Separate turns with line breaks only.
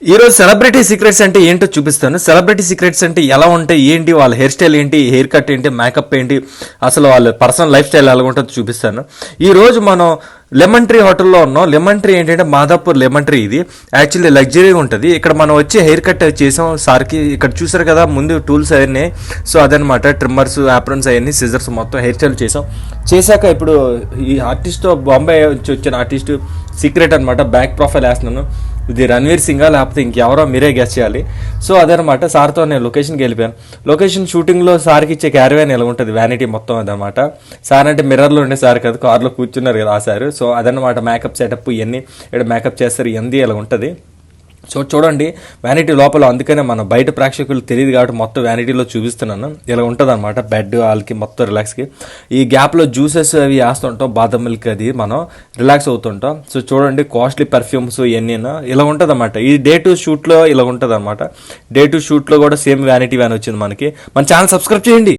ఈరోజు celebrity secrets అంటే ఏంటో చూపిస్తాను. సెలబ్రిటీ సీక్రెట్స్ అంటే ఎలా ఉంటాయి, ఏంటి వాళ్ళ హెయిర్ స్టైల్ ఏంటి, హెయిర్ కట్ ఏంటి, మేకప్ ఏంటి, అసలు వాళ్ళ పర్సనల్ లైఫ్ స్టైల్ ఎలా ఉంటుందో చూపిస్తాను. ఈరోజు మనం లెమన్ ట్రీ హోటల్లో ఉన్నాం. లెమన్ ట్రీ ఏంటంటే మాదాపూర్ లెమన్ ట్రీ. ఇది యాక్చువల్లీ లగ్జరీగా ఉంటుంది. ఇక్కడ మనం వచ్చి హెయిర్ కట్ చేసాం సార్కి. ఇక్కడ చూసారు కదా ముందు టూల్స్ అవన్నీ. సో అదనమాట ట్రిమ్మర్స్, ఆప్రన్స్ అవన్నీ, సిజర్స్ మొత్తం హెయిర్ స్టైల్ చేశాక ఇప్పుడు ఈ ఆర్టిస్ట్ బాంబే నుంచి వచ్చిన ఆర్టిస్ట్ సీక్రెట్ అనమాట. బ్యాక్ ప్రొఫైల్ వేస్తున్నాను. ఇది రణ్వీర్ సింగా లేకపోతే ఇంకెవరో మీరే గెస్ చేయాలి. సో అదనమాట సార్తో నేను లొకేషన్కి వెళ్ళిపోయాను. లొకేషన్ షూటింగ్లో సార్కి ఇచ్చే క్యారవాన్ ఎలా ఉంటుంది, వ్యానిటీ మొత్తం అదనమాట. సార్ అంటే మిర్రర్లో ఉండే సార్ కదా, కార్లో కూర్చున్నారు కదా ఆ సార్. సో అదనమాట మేకప్ సెటప్ ఇవన్నీ ఇక్కడ మేకప్ చేస్తారు, ఇవన్నీ ఇలా ఉంటుంది. సో చూడండి వ్యానిటీ లోపల, అందుకనే మన బయట ప్రేక్షకులు తెలియదు కాబట్టి మొత్తం వ్యానిటీలో చూపిస్తున్నాను. ఇలా ఉంటుంది అనమాట. బెడ్ వాళ్ళకి మొత్తం రిలాక్స్కి. ఈ గ్యాప్లో జ్యూసెస్ అవి వేస్తుంటాం, బాదం మిల్క్, అది మనం రిలాక్స్ అవుతుంటాం. సో చూడండి కాస్ట్లీ పర్ఫ్యూమ్స్ ఇవన్నీ ఇలా ఉంటుంది అనమాట. ఈ డే టు షూట్లో ఇలా ఉంటుంది అనమాట. డే టు షూట్లో కూడా సేమ్ వ్యానిటీ వ్యాన్ వచ్చింది మనకి. మన ఛానల్ సబ్స్క్రైబ్ చేయండి.